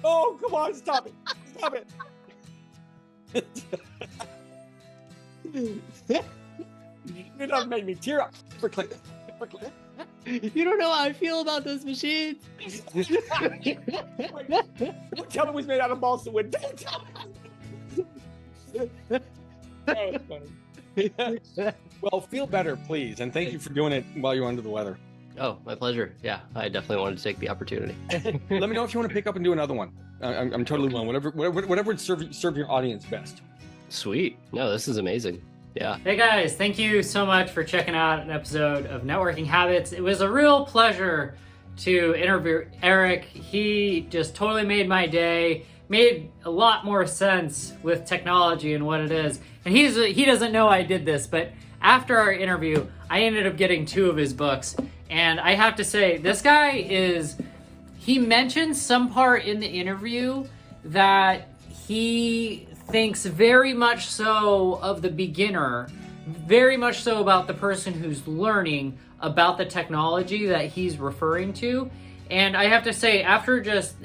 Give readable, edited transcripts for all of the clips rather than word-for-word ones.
Oh, come on, stop it. Stop it. You're not making me tear up. You don't know how I feel about those machines. Wait, don't tell me it was made out of balsa wood. Don't tell me. That was funny. Well, feel better, please. And thank you for doing it while you're under the weather. Oh, my pleasure. Yeah, I definitely wanted to take the opportunity. Let me know if you want to pick up and do another one. I'm totally willing. Whatever would serve your audience best. Sweet. No, this is amazing. Yeah. Hey guys, thank you so much for checking out an episode of Networking Habits. It was a real pleasure to interview Eric. He just totally made my day, made a lot more sense with technology and what it is. And he doesn't know I did this, but after our interview, I ended up getting 2 of his books. And I have to say, this guy he mentioned some part in the interview that he thinks very much so of the beginner, very much so about the person who's learning about the technology that he's referring to. And I have to say, after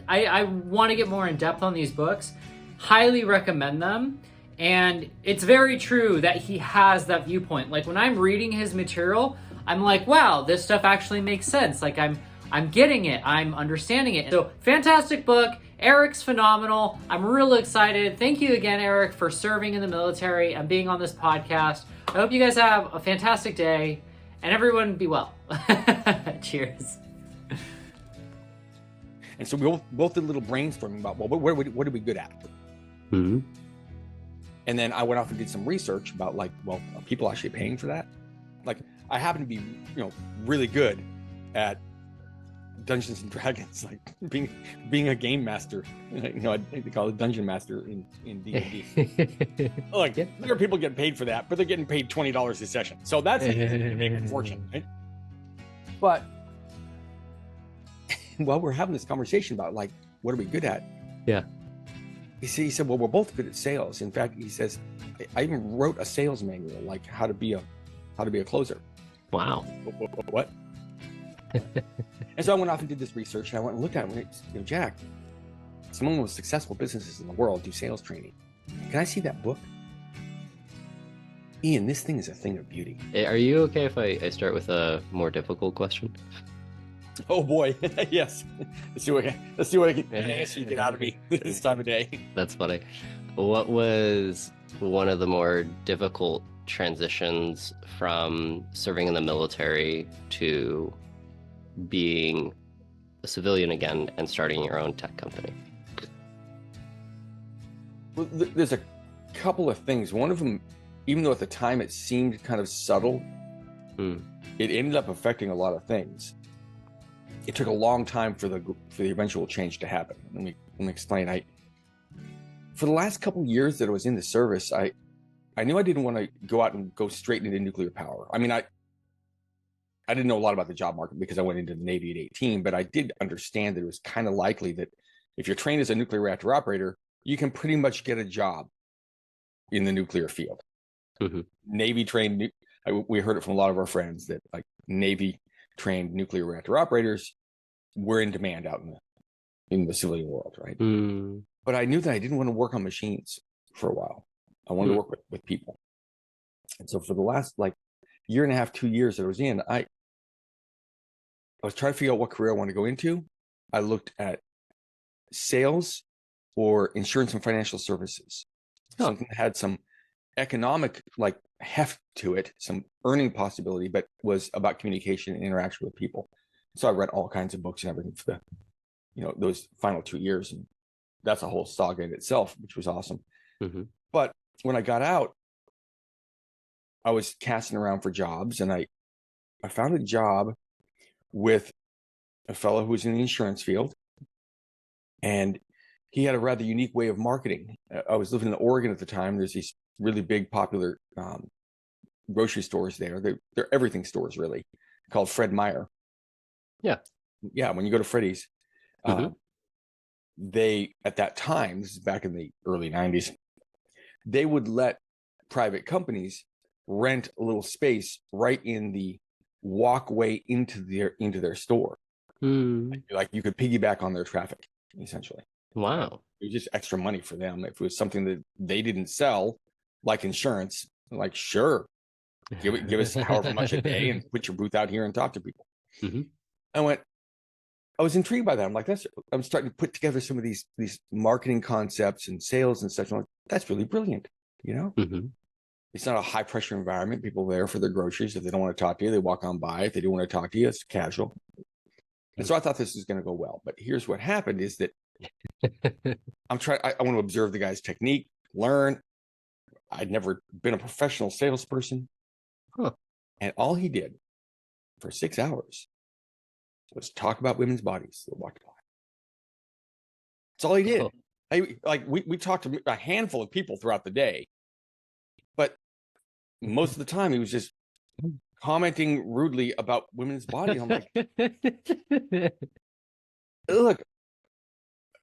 I want to get more in depth on these books, highly recommend them. And it's very true that he has that viewpoint. Like when I'm reading his material, I'm like, wow, this stuff actually makes sense. Like I'm getting it, I'm understanding it. So fantastic book. Eric's phenomenal. I'm real excited. Thank you again, Eric, for serving in the military and being on this podcast. I hope you guys have a fantastic day and everyone be well. Cheers. And so we both did a little brainstorming about, well, what are we good at? Mm-hmm. And then I went off and did some research about like, well, are people actually paying for that? Like I happen to be, really good at Dungeons and Dragons, like being a game master. I think they call it dungeon master in D&D. Like there are people getting paid for that, but they're getting paid $20 a session. So that's making a fortune, right? But while we're having this conversation about like, what are we good at? Yeah. He said, well, we're both good at sales. In fact, he says, I even wrote a sales manual, like how to be a closer. Wow. What? And so I went off and did this research, and I went and looked at it, and Jack, some of the most successful businesses in the world do sales training. Can I see that book? Ian, this thing is a thing of beauty. Hey, are you okay if I start with a more difficult question? Oh boy, yes. Let's see what I can get out of me this time of day. That's funny. What was one of the more difficult transitions from serving in the military to being a civilian again and starting your own tech company? Well, there's a couple of things. One of them, even though at the time it seemed kind of subtle, it ended up affecting a lot of things. It took a long time for the eventual change to happen. Let me explain. For the last couple of years that I was in the service, I knew I didn't want to go out and go straight into nuclear power. I mean, I didn't know a lot about the job market because I went into the Navy at 18, but I did understand that it was kind of likely that if you're trained as a nuclear reactor operator, you can pretty much get a job in the nuclear field. Mm-hmm. Navy trained, we heard it from a lot of our friends that like Navy trained nuclear reactor operators were in demand out in the civilian world, right? But I knew that I didn't want to work on machines for a while. I wanted to work with people. And so for the last like year and a half, 2 years that I was in, I was trying to figure out what career I want to go into. I looked at sales or insurance and financial services. Something that had some economic like heft to it, some earning possibility, but was about communication and interaction with people. So I read all kinds of books and everything for those final 2 years. And that's a whole saga in itself, which was awesome. Mm-hmm. But when I got out, I was casting around for jobs, and I found a job with a fellow who was in the insurance field, and he had a rather unique way of marketing. I was living in Oregon at the time. There's these really big, popular grocery stores there. They're everything stores, really, called Fred Meyer. Yeah. When you go to Freddy's, they, at that time, this is back in the early 90s, they would let private companies rent a little space right in the walkway into their store. Like you could piggyback on their traffic, essentially. Wow. It was just extra money for them. If it was something that they didn't sell, like insurance, like, sure, give us however much a day and put your booth out here and talk to people. Mm-hmm. I was intrigued by that. I'm like, I'm starting to put together some of these marketing concepts and sales and such. I'm like, that's really brilliant. Mm-hmm. It's not a high pressure environment. People are there for their groceries. If they don't want to talk to you, they walk on by. If they do want to talk to you, it's casual. And so I thought this was going to go well. But here's what happened is that I want to observe the guy's technique, learn. I'd never been a professional salesperson. Huh. And all he did for 6 hours was talk about women's bodies that walked by. That's all he did. We talked to a handful of people throughout the day, but most of the time he was just commenting rudely about women's bodies. I'm like, look,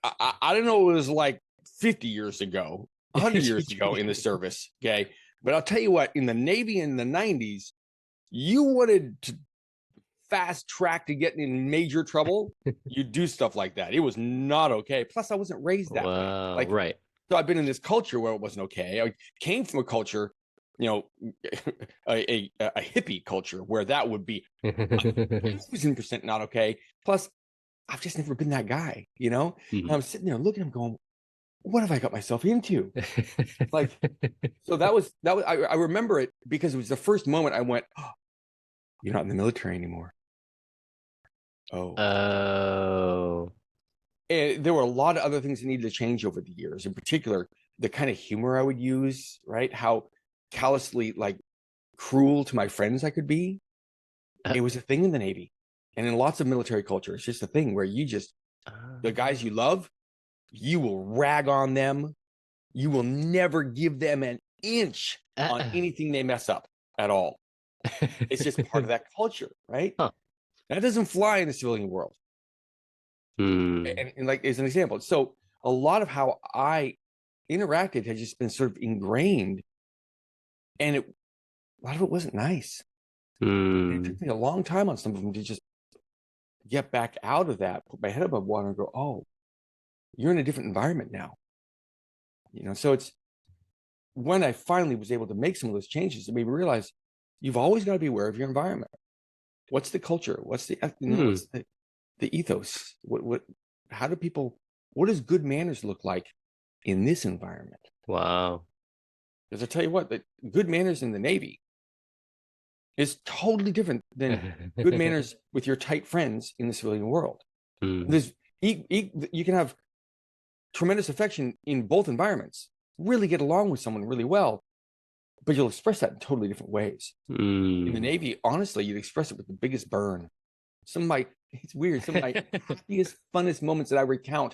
I don't know, it was like 50 years ago, 100 years ago in the service, okay? But I'll tell you what, in the Navy in the 90s, you wanted to fast track to get in major trouble, you do stuff like that. It was not okay. Plus, I wasn't raised that way. Like, right. So I've been in this culture where it wasn't okay. I came from a culture, a hippie culture where that would be 1,000% not okay. Plus, I've just never been that guy, And I'm sitting there looking at him going, what have I got myself into? Like, so that was, I remember it because it was the first moment I went, oh, you're not in the military anymore. Oh. And there were a lot of other things that needed to change over the years. In particular, the kind of humor I would use, right? How callously, cruel to my friends I could be. It was a thing in the Navy. And in lots of military culture, it's just a thing where you just, the guys you love, you will rag on them. You will never give them an inch on anything they mess up at all. It's just part of that culture, right? Huh. That doesn't fly in the civilian world. And as an example, so a lot of how I interacted has just been sort of ingrained, and a lot of it wasn't nice. It took me a long time on some of them to just get back out of that, put my head above water, and go, "Oh, you're in a different environment now." So it's when I finally was able to make some of those changes that made me realize you've always got to be aware of your environment. What's the culture? What's the what's the ethos? What does good manners look like in this environment? Wow. Because I tell you what, the good manners in the Navy is totally different than good manners with your tight friends in the civilian world. You can have tremendous affection in both environments, really get along with someone really well, but you'll express that in totally different ways. In the Navy, honestly, you'd express it with the biggest burn. It's weird. Some of my happiest, funnest moments that I recount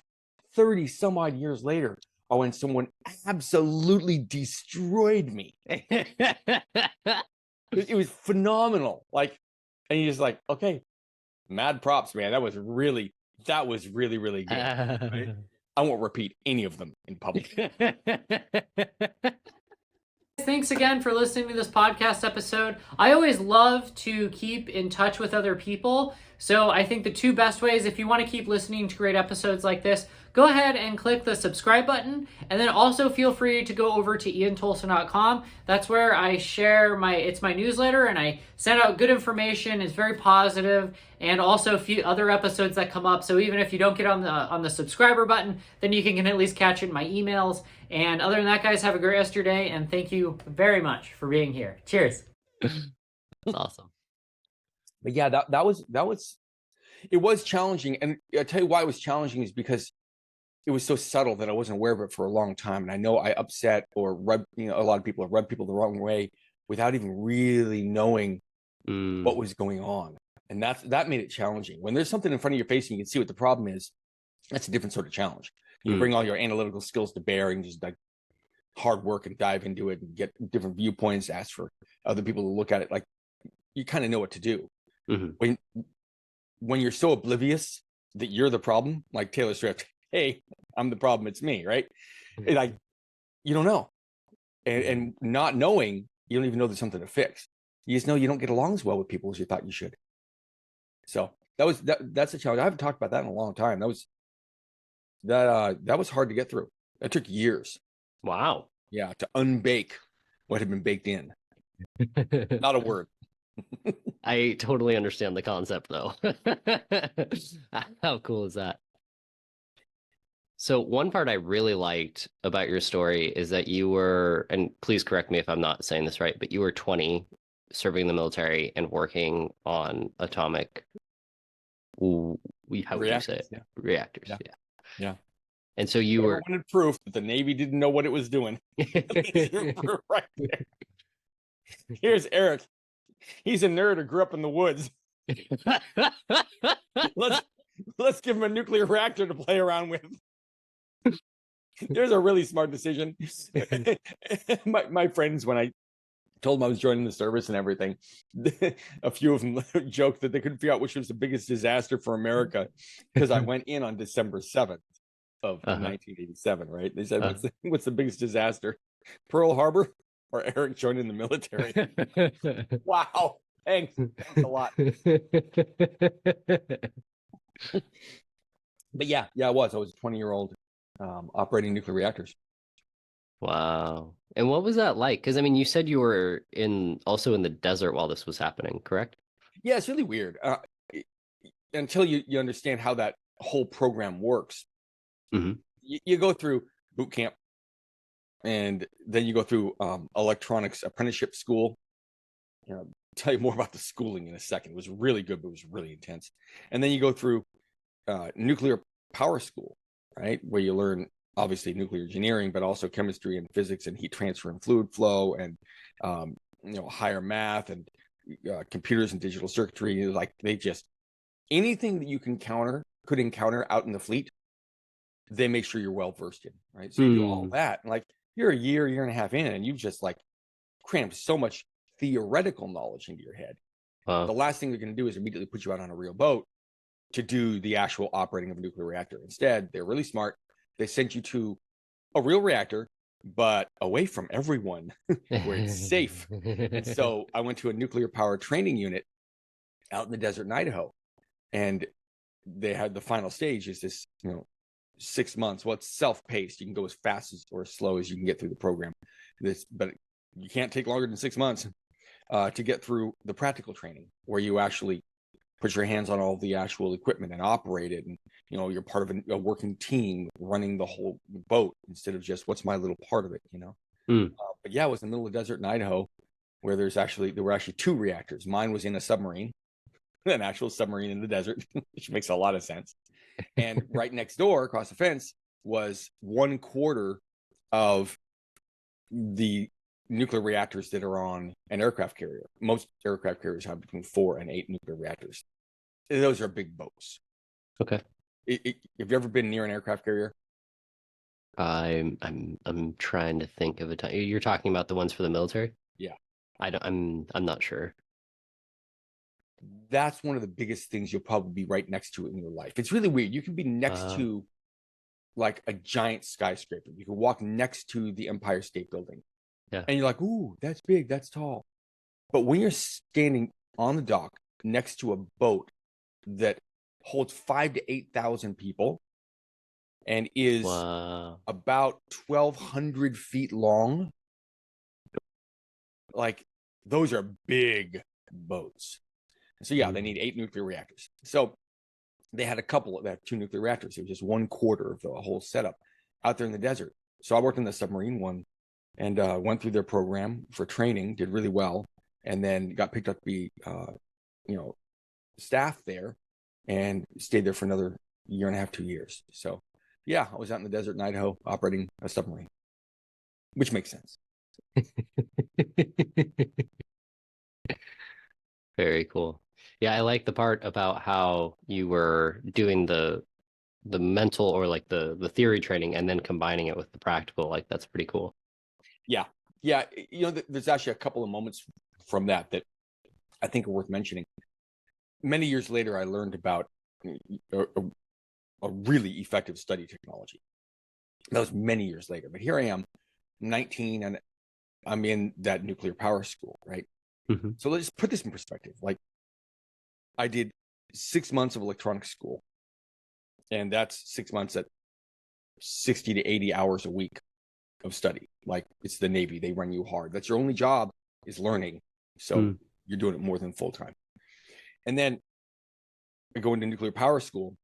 30 some odd years later are when someone absolutely destroyed me. It was phenomenal. And you're just like, okay, mad props, man. That was really, really good. Right? I won't repeat any of them in public. Thanks again for listening to this podcast episode. I always love to keep in touch with other people. So I think the two best ways, if you want to keep listening to great episodes like this, go ahead and click the subscribe button. And then also feel free to go over to iantolson.com. That's where I share it's my newsletter, and I send out good information. It's very positive, and also a few other episodes that come up. So even if you don't get on the subscriber button, then you can at least catch it in my emails. And other than that, guys, have a great rest of your day, and thank you very much for being here. Cheers. That's awesome. But yeah, it was challenging. And I'll tell you why it was challenging is because it was so subtle that I wasn't aware of it for a long time. And I know I upset or rubbed, a lot of people have rubbed people the wrong way without even really knowing what was going on. And that made it challenging. When there's something in front of your face and you can see what the problem is, that's a different sort of challenge. You bring all your analytical skills to bear and just hard work and dive into it and get different viewpoints, ask for other people to look at it. You kind of know what to do. When you're so oblivious that you're the problem, like Taylor Swift, hey, I'm the problem, it's me, right? You don't know. And not knowing, you don't even know there's something to fix. You just know you don't get along as well with people as you thought you should. So that's a challenge. I haven't talked about that in a long time. That was hard to get through. That took years. Wow. Yeah, to unbake what had been baked in. Not a word. I totally understand the concept, though. How cool is that? So one part I really liked about your story is that you were, and please correct me if I'm not saying this right, but you were 20, serving in the military and working on atomic, how would you say it? Yeah. Reactors. Yeah. Yeah. Yeah. And so you were wanted proof that the Navy didn't know what it was doing. Right there. Here's Eric. He's a nerd who grew up in the woods. Let's give him a nuclear reactor to play around with. There's a really smart decision. my friends, when I told them I was joining the service and everything, a few of them joked that they couldn't figure out which was the biggest disaster for America, because I went in on December 7th of 1987, right? They said, what's the biggest disaster? Pearl Harbor or Eric joining the military? Wow. Thanks a lot. But yeah, I was a 20-year-old operating nuclear reactors. Wow. And what was that like? Because I mean, you said you were also in the desert while this was happening, correct? Yeah, it's really weird. Until you understand how that whole program works. Mm-hmm. You go through boot camp, and then you go through electronics apprenticeship school. I'll tell you more about the schooling in a second. It was really good, but it was really intense. And then you go through nuclear power school, right, where you learn obviously nuclear engineering, but also chemistry and physics and heat transfer and fluid flow and higher math and computers and digital circuitry. Like, they just, anything that you could encounter out in the fleet, they make sure you're well versed in, right? So you do all that, and like, you're a year and a half in, and you've just like crammed so much theoretical knowledge into your head. The last thing they're going to do is immediately put you out on a real boat to do the actual operating of a nuclear reactor. Instead, they're really smart. They sent you to a real reactor, but away from everyone, where it's safe. And so I went to a nuclear power training unit out in the desert in Idaho, and they had the final stage is this, 6 months. Well, it's self-paced. You can go as fast as or as slow as you can get through the program. But you can't take longer than 6 months to get through the practical training, where you actually put your hands on all the actual equipment and operate it. And, you're part of a working team running the whole boat instead of just what's my little part of it, But yeah, it was in the middle of the desert in Idaho, where there were actually 2 reactors. Mine was in a submarine, an actual submarine in the desert, which makes a lot of sense. And right next door, across the fence, was 1/4 of the nuclear reactors that are on an aircraft carrier. Most aircraft carriers have between 4 and 8 nuclear reactors. Those are big boats. Okay. Have you ever been near an aircraft carrier? I'm trying to think of a time. You're talking about the ones for the military? Yeah. I'm not sure. That's one of the biggest things you'll probably be right next to in your life. It's really weird. You can be next to like a giant skyscraper. You can walk next to the Empire State Building. Yeah. And you're like, ooh, that's big, that's tall. But when you're standing on the dock next to a boat that holds 5,000 to 8,000 people and is about 1,200 feet long, like, those are big boats. So yeah, they need 8 nuclear reactors. So they had 2 nuclear reactors. It was just 1/4 of the whole setup out there in the desert. So I worked in the submarine one and went through their program for training, did really well, and then got picked up to be, staff there, and stayed there for another 1.5 to 2 years. So yeah, I was out in the desert in Idaho operating a submarine, which makes sense. Very cool. Yeah, I like the part about how you were doing the mental or like the theory training and then combining it with the practical. Like, that's pretty cool. Yeah. There's actually a couple of moments from that I think are worth mentioning. Many years later, I learned about a really effective study technology. That was many years later, but here I am, 19, and I'm in that nuclear power school, right? Mm-hmm. So let's put this in perspective. Like, I did 6 months of electronics school, and that's 6 months at 60 to 80 hours a week of study. Like it's the Navy, they run you hard. That's your only job is learning. So you're doing it more than full time. And then I go into nuclear power school,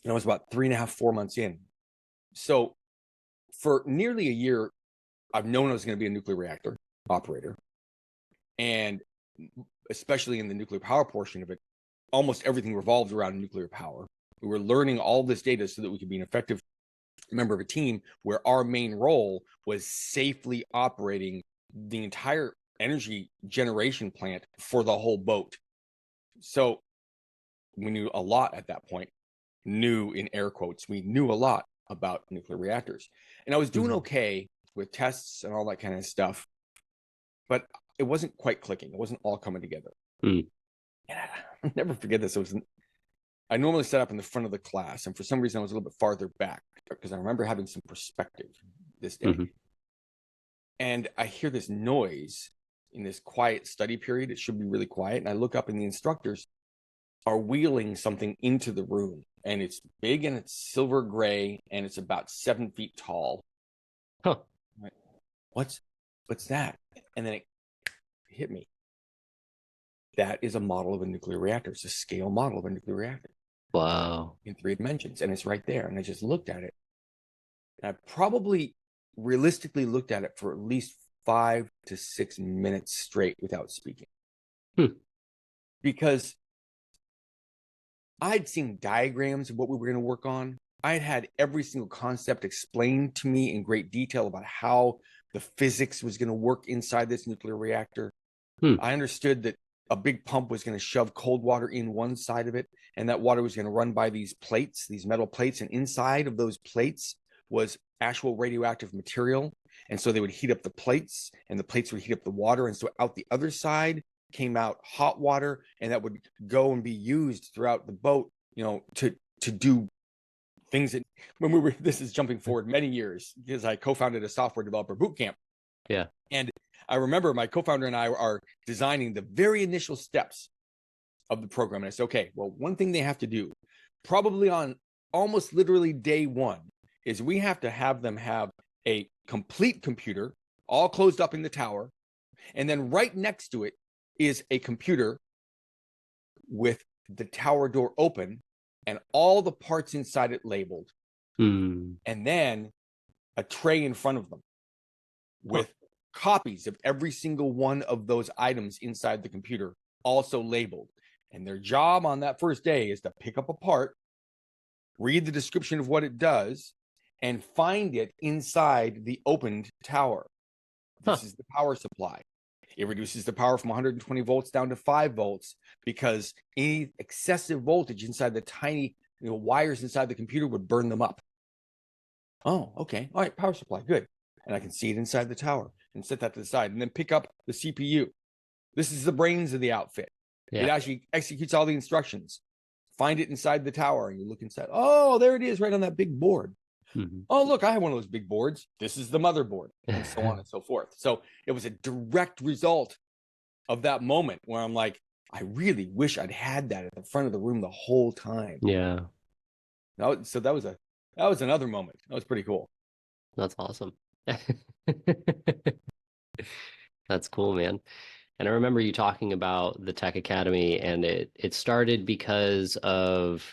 and I was about 3.5, 4 months in. So for nearly a year, I've known I was going to be a nuclear reactor operator. And especially in the nuclear power portion of it, almost everything revolved around nuclear power. We were learning all this data so that we could be an effective member of a team where our main role was safely operating the entire energy generation plant for the whole boat. So we knew a lot at that point, knew in air quotes, we knew a lot about nuclear reactors. And I was doing okay with tests and all that kind of stuff, but it wasn't quite clicking. It wasn't all coming together. And I'll never forget this. I normally sat up in the front of the class, and for some reason I was a little bit farther back because I remember having some perspective this day. And I hear this noise in this quiet study period. It should be really quiet. And I look up, and the instructors are wheeling something into the room, and it's big and it's silver gray and it's about 7 feet tall. Like, what's that? And then it hit me. That is a model of a nuclear reactor. It's a scale model of a nuclear reactor. Wow. In 3 dimensions. And it's right there. And I just looked at it. And I probably realistically looked at it for at least 5 to 6 minutes straight without speaking. Because I'd seen diagrams of what we were going to work on. I had every single concept explained to me in great detail about how the physics was going to work inside this nuclear reactor. I understood that a big pump was going to shove cold water in one side of it, and that water was going to run by these plates, these metal plates, and inside of those plates was actual radioactive material. And so they would heat up the plates, and the plates would heat up the water, and so out the other side came out hot water, and that would go and be used throughout the boat, to do things that this is jumping forward many years, because I co-founded a software developer boot camp. Yeah. And I remember my co-founder and I are designing the very initial steps of the program. And I said, okay, well, one thing they have to do, probably on almost literally day one, is we have to have them have a complete computer all closed up in the tower. And then right next to it is a computer with the tower door open and all the parts inside it labeled. And then a tray in front of them with copies of every single one of those items inside the computer, also labeled. And their job on that first day is to pick up a part, read the description of what it does, and find it inside the opened tower. This is the power supply. It reduces the power from 120 volts down to 5 volts because any excessive voltage inside the tiny wires inside the computer would burn them up. Oh, okay. All right, power supply, good. And I can see it inside the tower and set that to the side and then pick up the CPU. This is the brains of the outfit. It actually executes all the instructions. Find it inside the tower and you look inside. Oh, there it is right on that big board. Oh, look, I have one of those big boards. This is the motherboard, and so on and so forth. So it was a direct result of that moment where I'm like, I really wish I'd had that at the front of the room the whole time. Yeah. So that was another moment. That was pretty cool. That's awesome. That's cool, man. And I remember you talking about the Tech Academy, and it started because of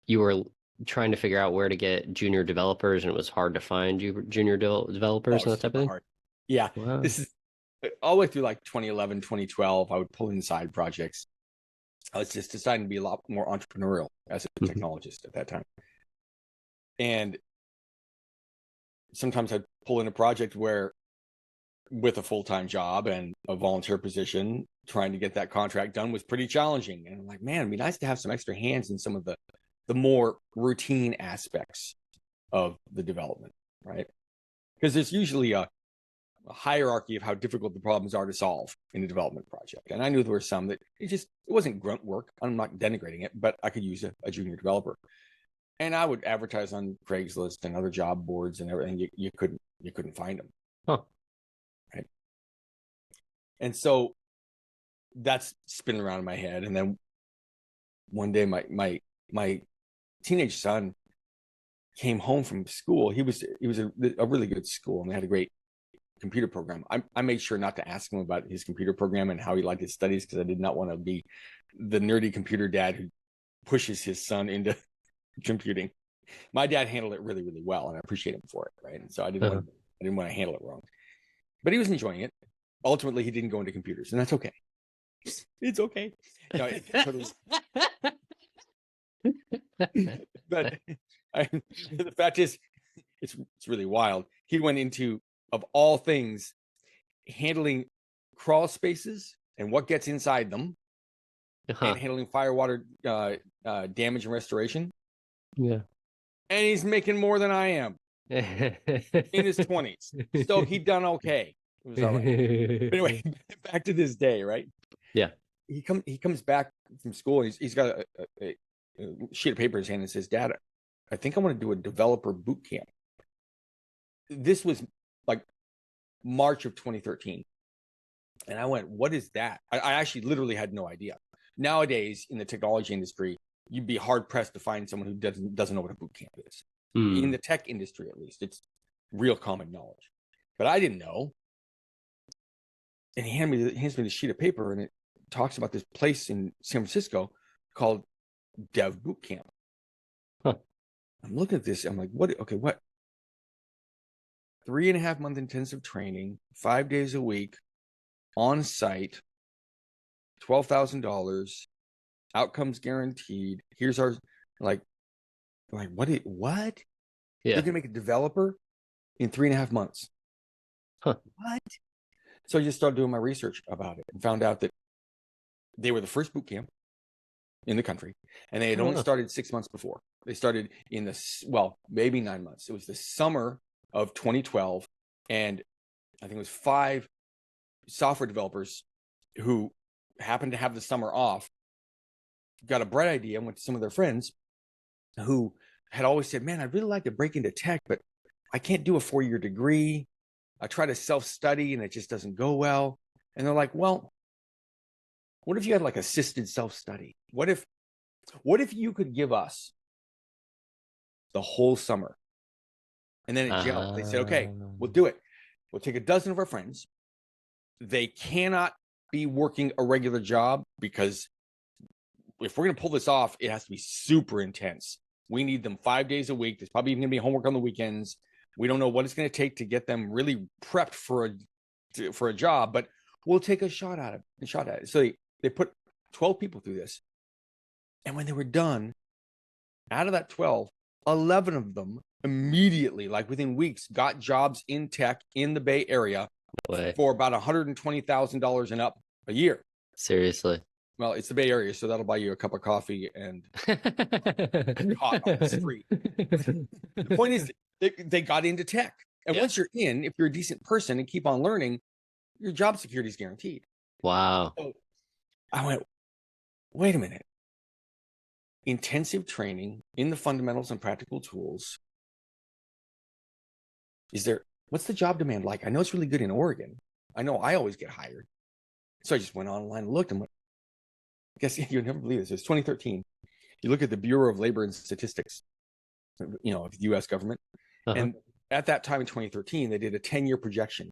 you were trying to figure out where to get junior developers, and it was hard to find junior developers and that type of thing. Hard. Yeah. Wow. This is all the way through like 2011, 2012. I would pull in side projects. I was just deciding to be a lot more entrepreneurial as a technologist at that time. And sometimes I'd pull in a project where with a full-time job and a volunteer position, trying to get that contract done was pretty challenging. And I'm like, man, it'd be nice to have some extra hands in some of the more routine aspects of the development, right? Because there's usually a hierarchy of how difficult the problems are to solve in a development project. And I knew there were some that it wasn't grunt work. I'm not denigrating it, but I could use a junior developer. And I would advertise on Craigslist and other job boards and everything. You couldn't find them. Right. And so that's spinning around in my head. And then one day my teenage son came home from school. He was a really good school, and they had a great computer program. I made sure not to ask him about his computer program and how he liked his studies, because I did not want to be the nerdy computer dad who pushes his son into computing. My dad handled it really, really well, and I appreciate him for it, right? And so I didn't want to handle it wrong. But he was enjoying it. Ultimately, he didn't go into computers, and that's okay. It's okay. No, but the fact is, it's really wild. He went into, of all things, handling crawl spaces and what gets inside them, and handling fire, water damage and restoration. Yeah. And he's making more than I am in his 20s. So he done okay. It was all right. But anyway, back to this day, right? Yeah. He comes back from school. He's got a sheet of paper in his hand and says, "Dad, I think I want to do a developer boot camp." This was like March of 2013. And I went, "What is that?" I actually literally had no idea. Nowadays, in the technology industry, you'd be hard pressed to find someone who doesn't know what a boot camp is. In the tech industry, at least, it's real common knowledge. But I didn't know. And he hands me the sheet of paper, and it talks about this place in San Francisco called Dev Boot Camp. I'm looking at this. I'm like, what? Okay, what? 3.5-month intensive training, 5 days a week, on site, $12,000, outcomes guaranteed. Here's our what? Yeah. They're gonna make a developer in 3.5 months. What? So I just started doing my research about it and found out that they were the first boot camp in the country, and they had only started 6 months before. They started in maybe 9 months. It was the summer of 2012, and I think it was 5 software developers who happened to have the summer off, got a bright idea, and went to some of their friends who had always said, "Man, I'd really like to break into tech, but I can't do a 4-year degree. I try to self-study and it just doesn't go well." And they're like, "Well, what if you had like assisted self-study? What if you could give us the whole summer?" And then it gelled. They said, "Okay, we'll do it. We'll take a dozen of our friends. They cannot be working a regular job, because if we're going to pull this off, it has to be super intense. We need them 5 days a week. There's probably even going to be homework on the weekends. We don't know what it's going to take to get them really prepped for a job, but we'll take a shot at it." So they put 12 people through this. And when they were done, out of that 12, 11 of them immediately, like within weeks, got jobs in tech in the Bay Area for about $120,000 and up a year. Seriously? Well, it's the Bay Area, so that'll buy you a cup of coffee and hot on the street. The point is, they got into tech. And once you're in, if you're a decent person and keep on learning, your job security is guaranteed. Wow. So I went, wait a minute. Intensive training in the fundamentals and practical tools. What's the job demand like? I know it's really good in Oregon. I know I always get hired. So I just went online and looked and went, I guess you'll never believe this. It's 2013. You look at the Bureau of Labor and Statistics, of the U.S. government. And at that time in 2013, they did a 10-year projection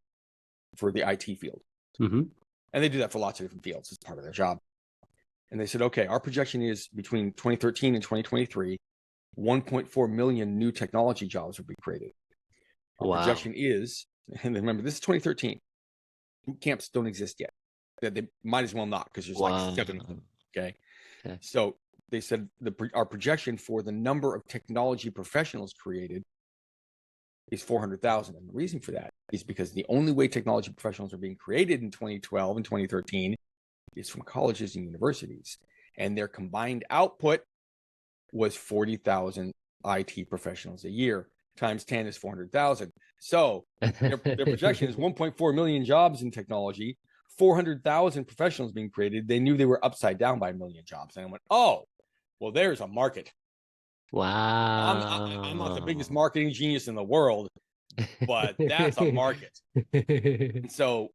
for the IT field. And they do that for lots of different fields as part of their job. And they said, okay, our projection is between 2013 and 2023, 1.4 million new technology jobs will be created. Our projection is, and remember, this is 2013. Boot camps don't exist yet. They might as well not, because there's like 7 of them. Okay. So they said our projection for the number of technology professionals created is 400,000. And the reason for that is because the only way technology professionals are being created in 2012 and 2013 is from colleges and universities. And their combined output was 40,000 IT professionals a year. Times 10 is 400,000. So their projection is 1.4 million jobs in technology, 400,000 professionals being created. They knew they were upside down by 1 million jobs. And I went, oh, well, there's a market. Wow. I'm not the biggest marketing genius in the world, but that's a market. And so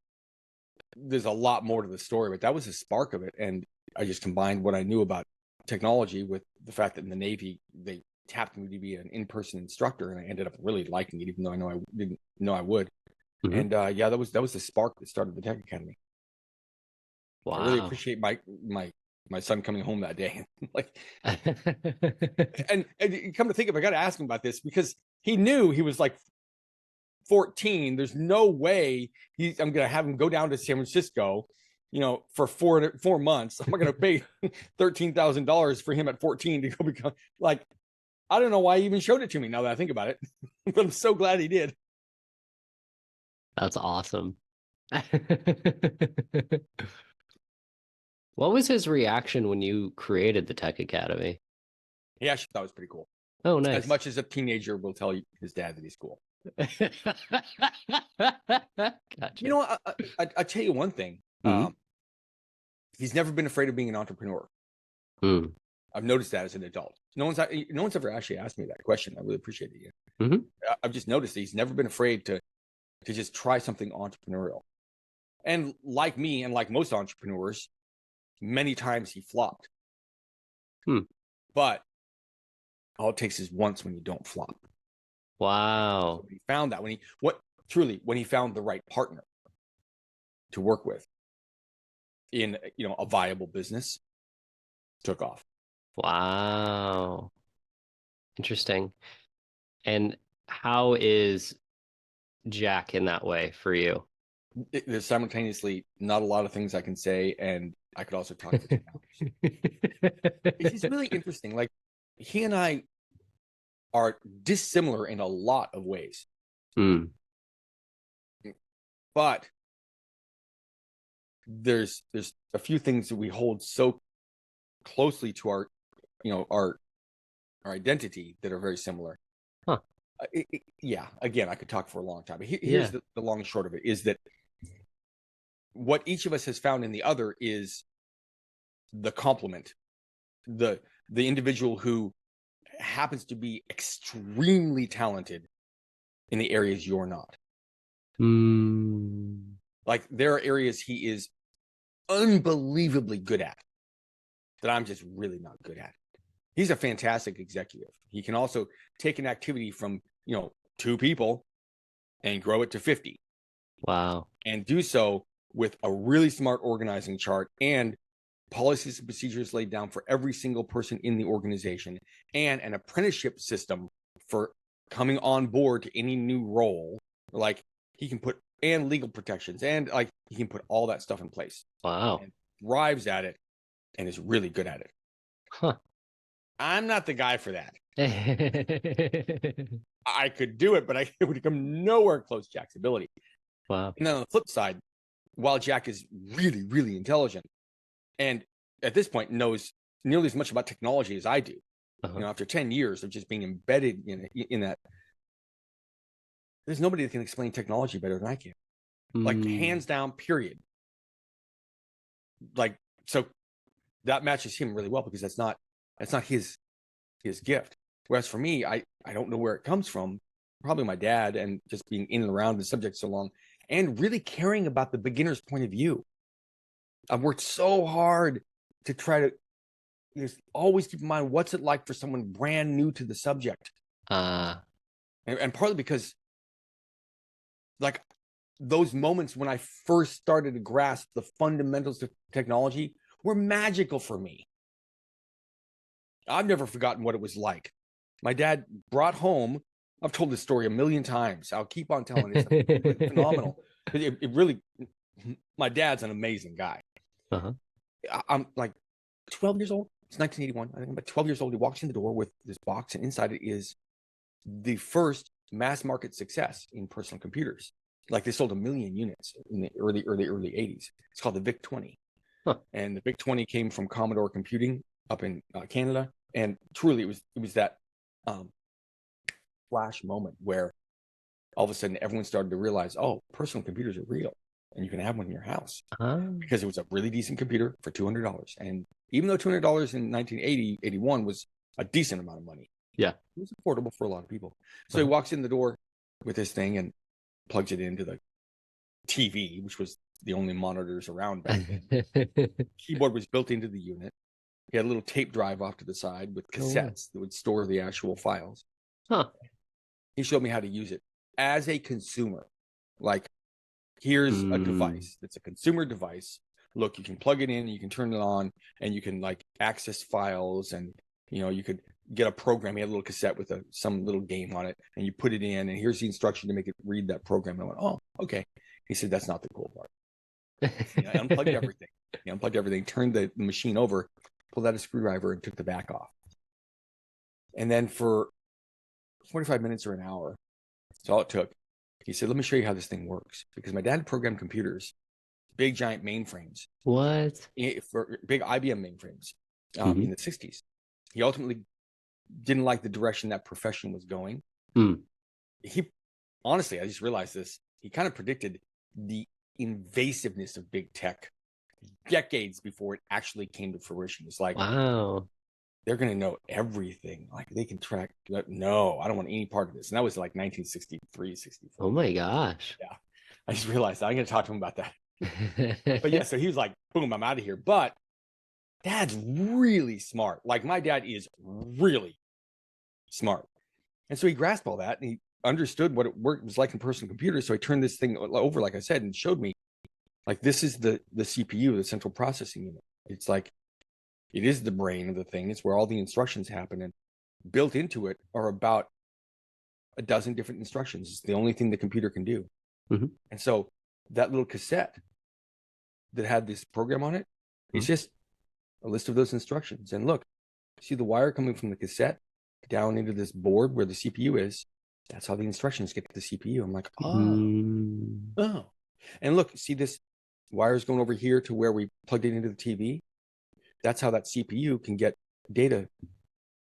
there's a lot more to the story, but that was a spark of it. And I just combined what I knew about technology with the fact that in the Navy, they tapped me to be an in-person instructor, and I ended up really liking it, even though I didn't know I would. Mm-hmm. And that was the spark that started the Tech Academy. Wow. I really appreciate my son coming home that day. Like, and come to think of it, I got to ask him about this, because he knew he was like 14. There's no way I'm going to have him go down to San Francisco, for 4 months. I'm not going to pay $13,000 for him at 14 to go become, like, I don't know why he even showed it to me now that I think about it, but I'm so glad he did. That's awesome. What was his reaction when you created the Tech Academy? He actually thought it was pretty cool. Oh, nice. As much as a teenager will tell his dad that he's cool. Gotcha. I tell you one thing. He's never been afraid of being an entrepreneur. I've noticed that as an adult. No one's ever actually asked me that question. I really appreciate it. Mm-hmm. I've just noticed that he's never been afraid to just try something entrepreneurial. And like me, and like most entrepreneurs, many times he flopped. But all it takes is once when you don't flop. Wow. So he found that when he found the right partner to work with in a viable business, took off. Wow. Interesting. And how is Jack in that way for you? There's simultaneously not a lot of things I can say, and I could also talk for 10 hours. It's really interesting. Like, he and I are dissimilar in a lot of ways. But there's a few things that we hold so closely to our identity that are very similar. Again, I could talk for a long time, but here's the long and short of it, is that what each of us has found in the other is the complement, the individual who happens to be extremely talented in the areas you're not. Like, there are areas he is unbelievably good at that I'm just really not good at. He's a fantastic executive. He can also take an activity from 2 people and grow it to 50. Wow. And do so with a really smart organizing chart and policies and procedures laid down for every single person in the organization, and an apprenticeship system for coming on board to any new role. Like, he can put, and legal protections, and like, he can put all that stuff in place. Wow. And thrives at it and is really good at it. I'm not the guy for that. I could do it, but it would come nowhere close to Jack's ability. Wow. And then on the flip side, while Jack is really, really intelligent, and at this point knows nearly as much about technology as I do, after 10 years of just being embedded in that, there's nobody that can explain technology better than I can. Like, hands down, period. Like, so that matches him really well, because that's not his gift. Whereas for me, I don't know where it comes from. Probably my dad, and just being in and around the subject so long, and really caring about the beginner's point of view. I've worked so hard to try to always keep in mind, what's it like for someone brand new to the subject? And partly because, like, those moments when I first started to grasp the fundamentals of technology were magical for me. I've never forgotten what it was like. My dad brought home, I've told this story a million times. I'll keep on telling it. It's phenomenal. It really, my dad's an amazing guy. I'm like 12 years old. It's 1981. I think I'm about 12 years old. He walks in the door with this box, and inside it is the first mass market success in personal computers. Like, they sold 1 million units in the early 80s. It's called the VIC-20. And the VIC-20 came from Commodore Computing up in Canada. And truly, it was that flash moment where all of a sudden everyone started to realize, oh, personal computers are real, and you can have one in your house. Because it was a really decent computer for $200. And even though $200 in 1981 was a decent amount of money, it was affordable for a lot of people. So he walks in the door with this thing and plugs it into the TV, which was the only monitors around back then. Keyboard was built into the unit. He had a little tape drive off to the side with cassettes that would store the actual files. Huh. He showed me how to use it as a consumer. Like, here's a device. It's a consumer device. Look, you can plug it in, you can turn it on, and you can like access files, and you could get a program. He had a little cassette with some little game on it, and you put it in, and here's the instruction to make it read that program. And I went, oh, okay. He said, that's not the cool part. I unplugged everything. He unplugged everything, turned the machine over, pulled out a screwdriver, and took the back off. And then for 45 minutes or an hour, that's all it took. He said, let me show you how this thing works. Because my dad programmed computers, big giant mainframes. What? For big IBM mainframes in the 60s. He ultimately didn't like the direction that profession was going. He, honestly, I just realized this. He kind of predicted the invasiveness of big tech decades before it actually came to fruition. It's like, wow, they're going to know everything. Like, they can track. No, I don't want any part of this. And that was like 1963, 64. Oh my gosh. Yeah. I just realized I'm going to talk to him about that. But yeah, so he was like, boom, I'm out of here. But Dad's really smart. Like, my dad is really smart. And so he grasped all that, and he understood what it was like in personal computers. So he turned this thing over, like I said, and showed me, like, this is the CPU, the central processing unit. It's like, it is the brain of the thing. It's where all the instructions happen, and built into it are about a dozen different instructions. It's the only thing the computer can do. And so that little cassette that had this program on it, it's just a list of those instructions. And look, see the wire coming from the cassette down into this board where the CPU is. That's how the instructions get to the CPU. I'm like, oh. And look, see this wires going over here to where we plugged it into the TV. That's how that CPU can get data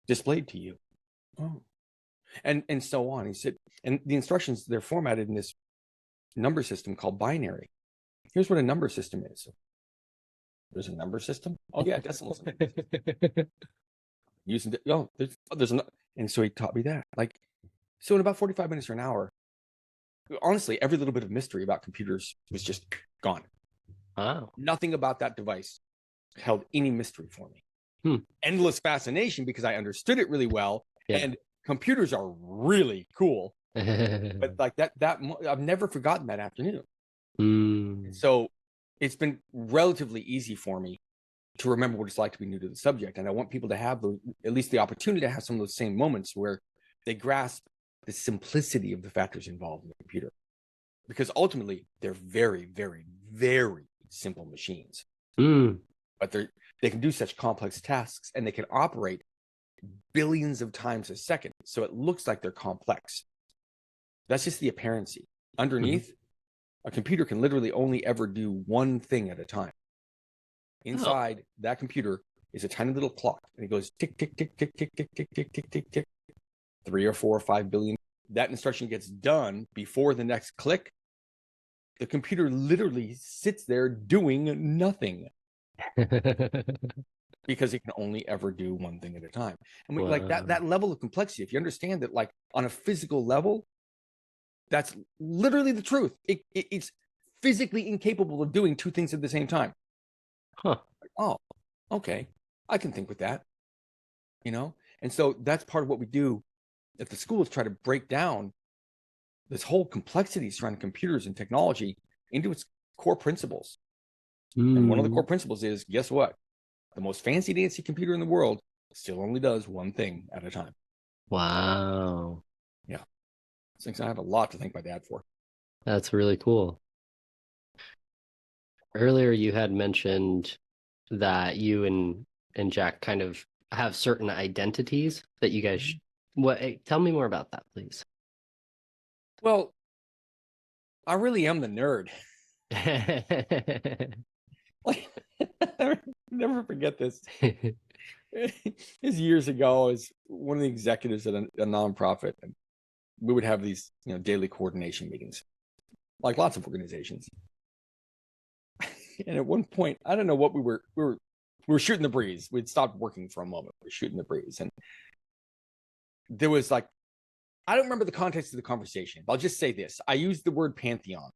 displayed to you. Oh. And so on. He said, and the instructions, they're formatted in this number system called binary. Here's what a number system is. There's a number system? Oh yeah, decimal system. Using there's and so he taught me that. Like, so in about 45 minutes or an hour, honestly, every little bit of mystery about computers was just gone. Wow. Nothing about that device held any mystery for me. Endless fascination because I understood it really well, and computers are really cool. But like that I've never forgotten that afternoon. So it's been relatively easy for me to remember what it's like to be new to the subject. And I want people to have at least the opportunity to have some of those same moments where they grasp the simplicity of the factors involved in the computer. Because ultimately, they're very, very, very simple machines. But they can do such complex tasks, and they can operate billions of times a second. So it looks like they're complex. That's just the apparency. Underneath, a computer can literally only ever do one thing at a time. Inside that computer is a tiny little clock, and it goes tick, tick, tick, tick, tick, tick, tick, tick, tick, tick, tick. 3 or 4 or 5 billion. That instruction gets done before the next click. The computer literally sits there doing nothing because it can only ever do one thing at a time. And like that level of complexity, if you understand that, like, on a physical level, that's literally the truth. It's physically incapable of doing 2 things at the same time. Oh, okay. I can think with that, And so that's part of what we do at the school, is try to break down this whole complexity surrounding computers and technology into its core principles. And one of the core principles is, guess what? The most fancy dancy computer in the world still only does one thing at a time. Wow. Yeah. I have a lot to thank my dad for. That's really cool. Earlier, you had mentioned that you and Jack kind of have certain identities that you guys. Tell me more about that, please. Well, I really am the nerd. I'll never forget this. This years ago, I was one of the executives at a nonprofit, and we would have these, daily coordination meetings, like lots of organizations. And at one point, I don't know what we were shooting the breeze. We'd stopped working for a moment. We were shooting the breeze, and there was like, I don't remember the context of the conversation, but I'll just say this. I used the word pantheon,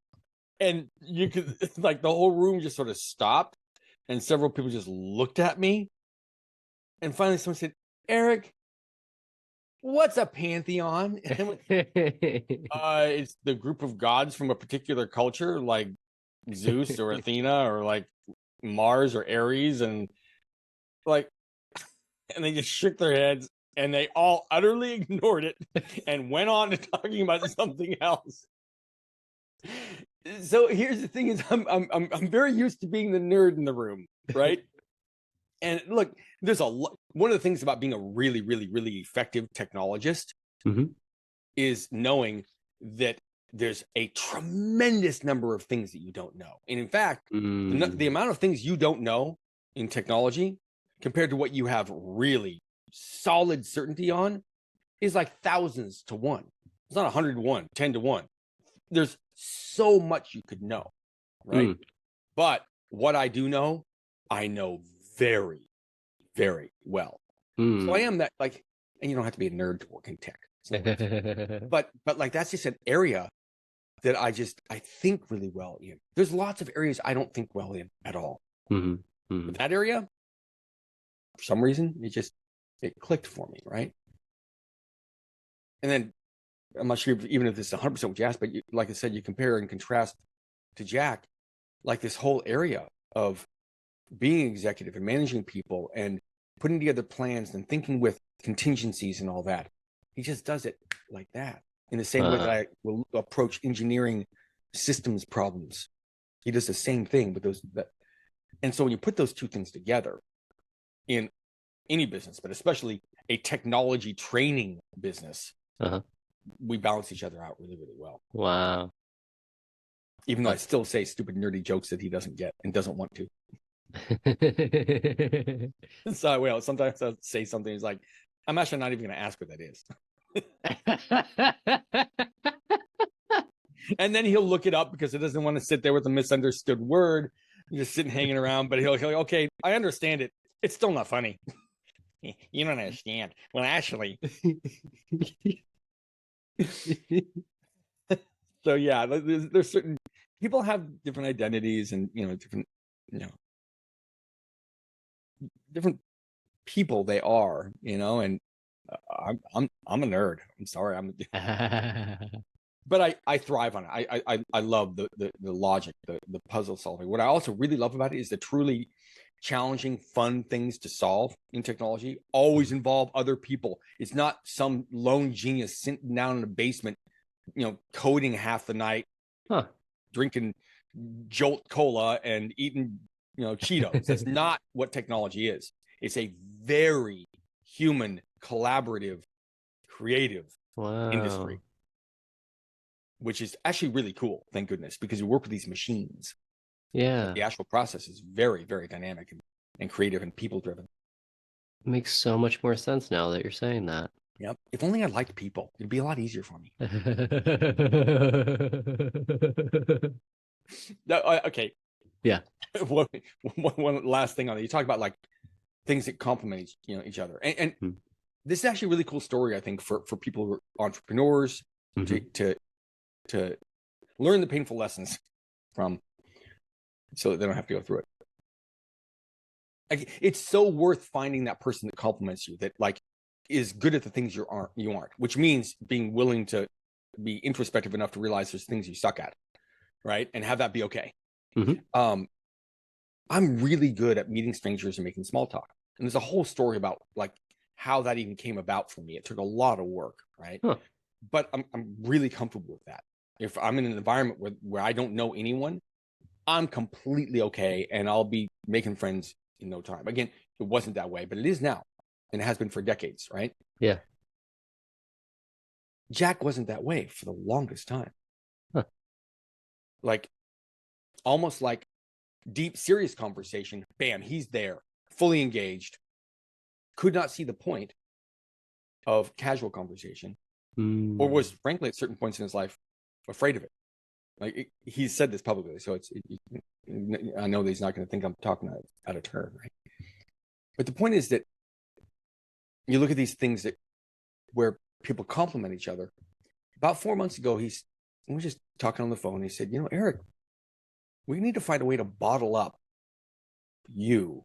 and you could, like, the whole room just sort of stopped, and several people just looked at me, And finally someone said, Eric, what's a pantheon? And I went, it's the group of gods from a particular culture, like Zeus or Athena or like Mars or Ares, and like, and they just shook their heads and they all utterly ignored it and went on to talking about something else. So here's the thing: is I'm very used to being the nerd in the room, right? And look, there's one of the things about being a really, really, really effective technologist is knowing that there's a tremendous number of things that you don't know. And in fact, the amount of things you don't know in technology compared to what you have really solid certainty on is like thousands to one. It's not 100 to 1, 10 to 1. There's so much you could know, right? But what I do know, I know very, very well. So I am that, like, and you don't have to be a nerd to work in tech. but like, that's just an area that I think really well in. There's lots of areas I don't think well in at all. But that area, for some reason, it clicked for me, right? And then I'm not sure even if this is 100% what you asked, but like I said, you compare and contrast to Jack, like this whole area of being executive and managing people and putting together plans and thinking with contingencies and all that. He just does it like that. In the same way that I will approach engineering systems problems. He does the same thing with those. And so when you put those two things together in any business, but especially a technology training business, we balance each other out really, really well. Wow. Even though I still say stupid, nerdy jokes that he doesn't get and doesn't want to. So, well, sometimes I'll say something. He's like, I'm actually not even going to ask what that is. And then he'll look it up because he doesn't want to sit there with a misunderstood word, just sitting hanging around. But he'll okay, I understand it. It's still not funny. You don't understand. Well, actually. So yeah, there's certain people have different identities and different people they are, and I'm a nerd. I'm sorry, but I thrive on it. I love the logic, the puzzle solving. What I also really love about it is the truly challenging, fun things to solve in technology always involve other people. It's not some lone genius sitting down in a basement, coding half the night, drinking Jolt Cola and eating, Cheetos. That's not what technology is. It's a very human, collaborative, creative industry, which is actually really cool. Thank goodness, because you work with these machines. Yeah. But the actual process is very, very dynamic and creative and people driven. Makes so much more sense now that you're saying that. Yep. If only I liked people, it'd be a lot easier for me. Okay. Yeah. One last thing on it. You talk about like things that complement each other, and this is actually a really cool story. I think for people who are entrepreneurs to learn the painful lessons from, so that they don't have to go through it. Like, it's so worth finding that person that compliments you, that like is good at the things you aren't, which means being willing to be introspective enough to realize there's things you suck at, right? And have that be okay. I'm really good at meeting strangers and making small talk. And there's a whole story about like how that even came about for me. It took a lot of work, right? But I'm really comfortable with that. If I'm in an environment where I don't know anyone, I'm completely okay, and I'll be making friends in no time. Again, it wasn't that way, but it is now, and it has been for decades, right? Yeah. Jack wasn't that way for the longest time. Like, almost like deep, serious conversation, bam, he's there, fully engaged. Could not see the point of casual conversation, or was, frankly, at certain points in his life, afraid of it. Like, he said this publicly, so I know that he's not going to think I'm talking out of turn, right? But the point is that you look at these things where people compliment each other. About 4 months ago, we were just talking on the phone. He said, Eric, we need to find a way to bottle up you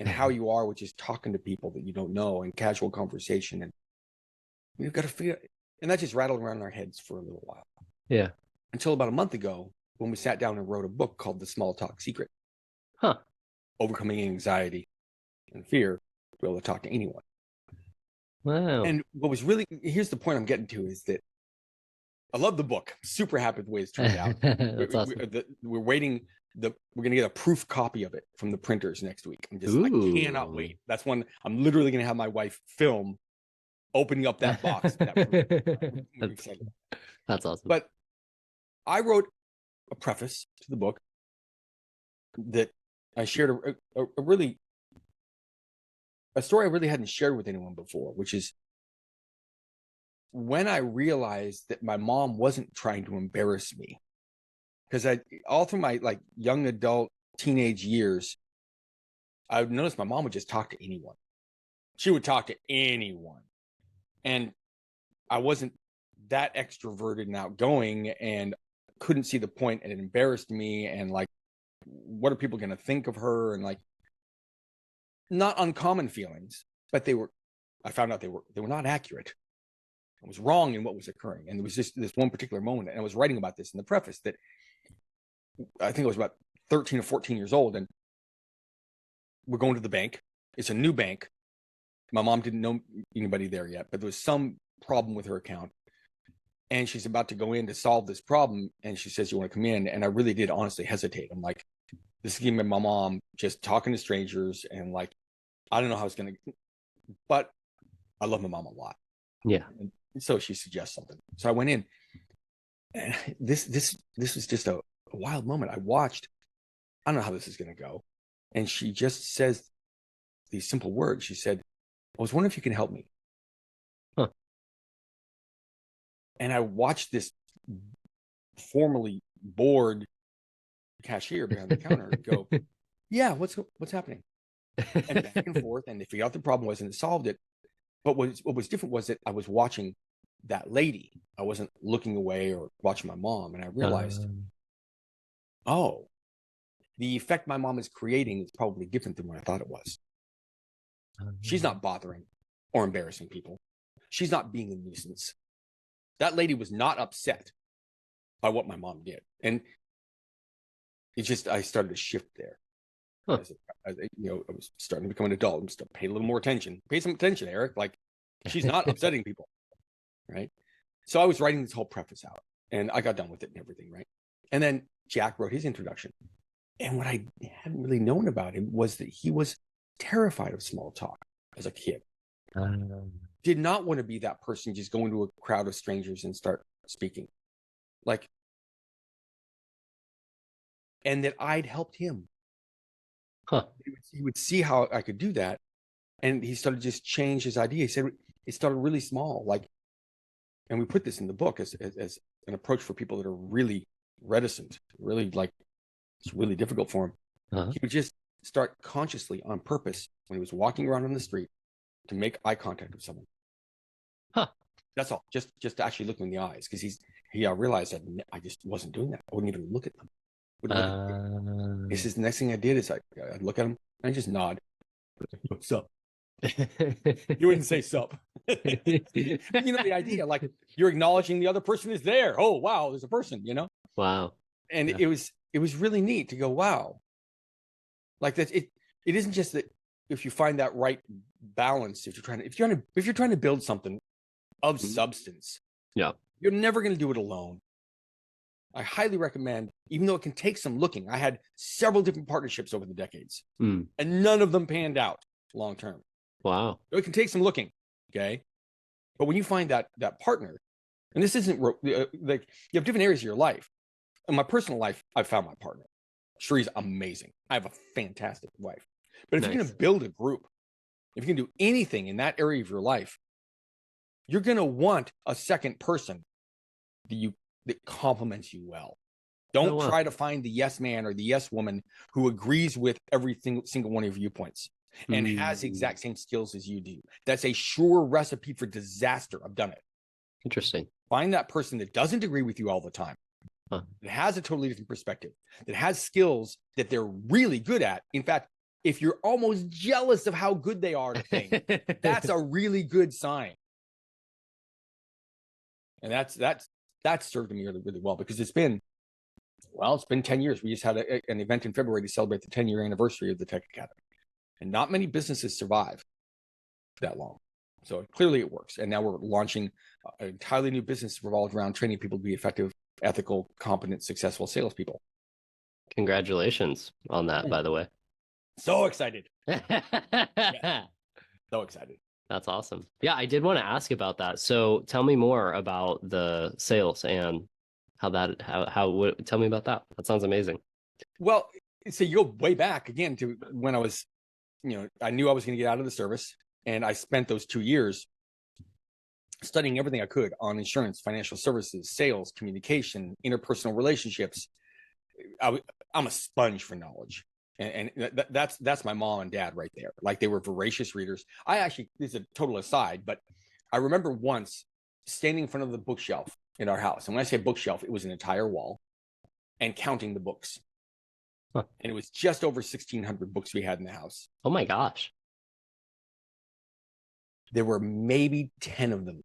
and how you are with just talking to people that you don't know and casual conversation. And we've got to figure, and that just rattled around in our heads for a little while. Yeah. Until about a month ago, when we sat down and wrote a book called The Small Talk Secret. Huh. Overcoming anxiety and fear to be able to talk to anyone. Wow. And what was really, here's the point I'm getting to, is that I love the book. Super happy with the way it's turned out. That's awesome. We're waiting. We're going to get a proof copy of it from the printers next week. I cannot wait. That's one I'm literally going to have my wife film opening up that box. That's awesome. But I wrote a preface to the book that I shared a story I really hadn't shared with anyone before, which is when I realized that my mom wasn't trying to embarrass me. Because all through my like young adult teenage years, I would notice my mom would just talk to anyone. She would talk to anyone. And I wasn't that extroverted and outgoing and couldn't see the point, and it embarrassed me. And like, what are people going to think of her? And like, not uncommon feelings, but I found out they were not accurate. I was wrong in what was occurring. And there was just this one particular moment, and I was writing about this in the preface, that I think I was about 13 or 14 years old, and we're going to the bank. It's a new bank. My mom didn't know anybody there yet, but there was some problem with her account. And she's about to go in to solve this problem. And she says, "You want to come in?" And I really did honestly hesitate. I'm like, this is giving my mom just talking to strangers. And like, I don't know how it's going to, but I love my mom a lot. Yeah. And so she suggests something. So I went in, and this was just a wild moment. I watched, I don't know how this is going to go. And she just says these simple words. She said, "I was wondering if you can help me." Huh. And I watched this formerly bored cashier behind the counter go, "Yeah, what's happening?" And back and forth, and they figured out the problem was, and it solved it. But what was different was that I was watching that lady. I wasn't looking away or watching my mom, and I realized, oh, the effect my mom is creating is probably different than what I thought it was. She's not bothering or embarrassing people. She's not being a nuisance. That lady was not upset by what my mom did. And it just, I started to shift there. Huh. I was starting to become an adult and start paying a little more attention. Pay some attention, Eric. Like, she's not upsetting people, right? So I was writing this whole preface out, and I got done with it and everything, right? And then Jack wrote his introduction. And what I hadn't really known about him was that he was terrified of small talk as a kid. Did not want to be that person just go into a crowd of strangers and start speaking. Like, and that I'd helped him. Huh. He would see how I could do that. And he started to just change his idea. He said it started really small. Like, and we put this in the book as an approach for people that are really reticent, really like, it's really difficult for him. Uh-huh. He would just start consciously on purpose when he was walking around on the street to make eye contact with someone. Huh. That's all. Just to actually look him in the eyes, because he realized that I just wasn't doing that. I wouldn't even look at them. This is the next thing I did is I'd look at him and I just nod. What's up? You wouldn't say sup. You know the idea, like you're acknowledging the other person is there. Oh wow, there's a person, you know? Wow. And Yeah. it was really neat to go, wow. Like that it isn't just that if you find that right balance, if you're trying to build something of substance, yeah, you're never going to do it alone. I highly recommend, even though it can take some looking. I had several different partnerships over the decades, and none of them panned out long term. Wow. So it can take some looking, okay? But when you find that partner, and this isn't like you have different areas of your life. In my personal life, I've found my partner. Shree's amazing. I have a fantastic wife. But if you're going to build a group, if you can do anything in that area of your life, you're going to want a second person that complements you well. Don't try to find the yes man or the yes woman who agrees with every single one of your viewpoints and has the exact same skills as you do. That's a sure recipe for disaster. I've done it. Interesting. Find that person that doesn't agree with you all the time, that has a totally different perspective, that has skills that they're really good at. In fact, if you're almost jealous of how good they are at a thing, that's a really good sign. And that's served me really, really well, because it's been 10 years. We just had an event in February to celebrate the 10-year anniversary of the Tech Academy. And not many businesses survive that long. So clearly it works. And now we're launching an entirely new business revolved around training people to be effective, ethical, competent, successful salespeople. Congratulations on that, by the way. So excited. Yeah. So excited. That's awesome. Yeah, I did want to ask about that. So tell me more about the sales and tell me about that. That sounds amazing. Well, so you go way back again to when I was, I knew I was going to get out of the service, and I spent those 2 years studying everything I could on insurance, financial services, sales, communication, interpersonal relationships. I'm a sponge for knowledge. And that's my mom and dad right there. Like, they were voracious readers. This is a total aside, but I remember once standing in front of the bookshelf in our house. And when I say bookshelf, it was an entire wall, and counting the books. Huh. And it was just over 1,600 books we had in the house. Oh my gosh. There were maybe 10 of them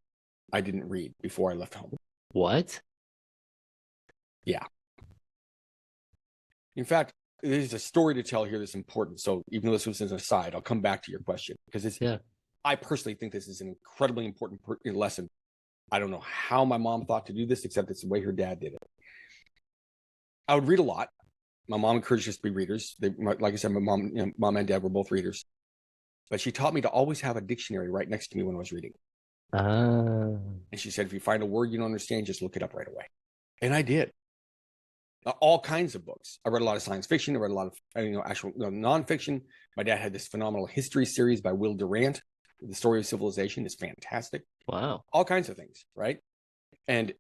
I didn't read before I left home. What? Yeah. In fact, there's a story to tell here that's important. So even though this was an aside, I'll come back to your question, because I personally think this is an incredibly important lesson. I don't know how my mom thought to do this, except it's the way her dad did it. I would read a lot. My mom encouraged us to be readers. Like I said, my mom and dad were both readers. But she taught me to always have a dictionary right next to me when I was reading. And she said, if you find a word you don't understand, just look it up right away. And I did. All kinds of books. I read a lot of science fiction. I read a lot of actual nonfiction. My dad had this phenomenal history series by Will Durant. The Story of Civilization is fantastic. Wow. All kinds of things, right? And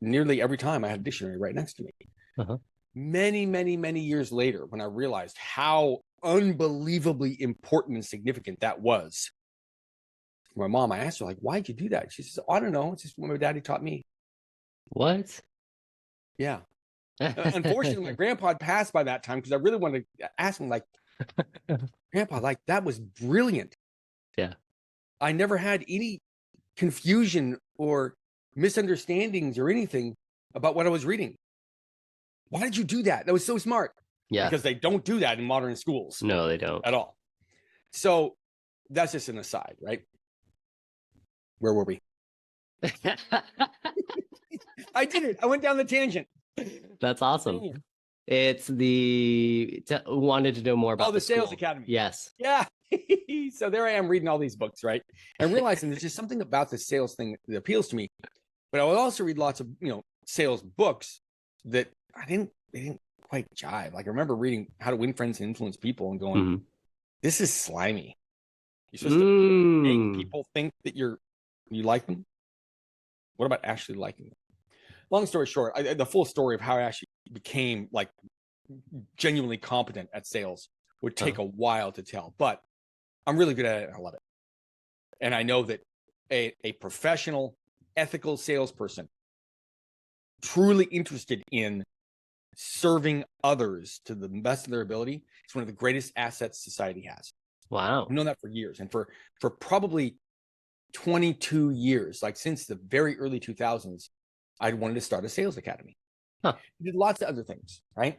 nearly every time I had a dictionary right next to me. Uh-huh. Many, many, many years later, when I realized how unbelievably important and significant that was, my mom, I asked her, like, why'd you do that? She says, I don't know. It's just what my daddy taught me. What? Yeah. Unfortunately, my grandpa had passed by that time, because I really wanted to ask him, like, Grandpa, like, that was brilliant. Yeah. I never had any confusion or misunderstandings or anything about what I was reading. Why did you do that? That was so smart. Yeah. Because they don't do that in modern schools. No, they don't. At all. So that's just an aside, right? Where were we? I did it. I went down the tangent. That's awesome. It's wanted to know more about the Sales Academy. Yes. Yeah. So there I am reading all these books, right? And realizing there's just something about the sales thing that appeals to me. But I would also read lots of, sales books that they didn't quite jive. Like, I remember reading How to Win Friends and Influence People and going, this is slimy. You're supposed to make people think that you like them. What about actually liking them? Long story short, the full story of how I actually became, like, genuinely competent at sales would take a while to tell, but I'm really good at it and I love it. And I know that a professional, ethical salesperson truly interested in serving others to the best of their ability is one of the greatest assets society has. Wow. I've known that for years. And for probably 22 years, like since the very early 2000s, I wanted to start a sales academy. I did lots of other things, right?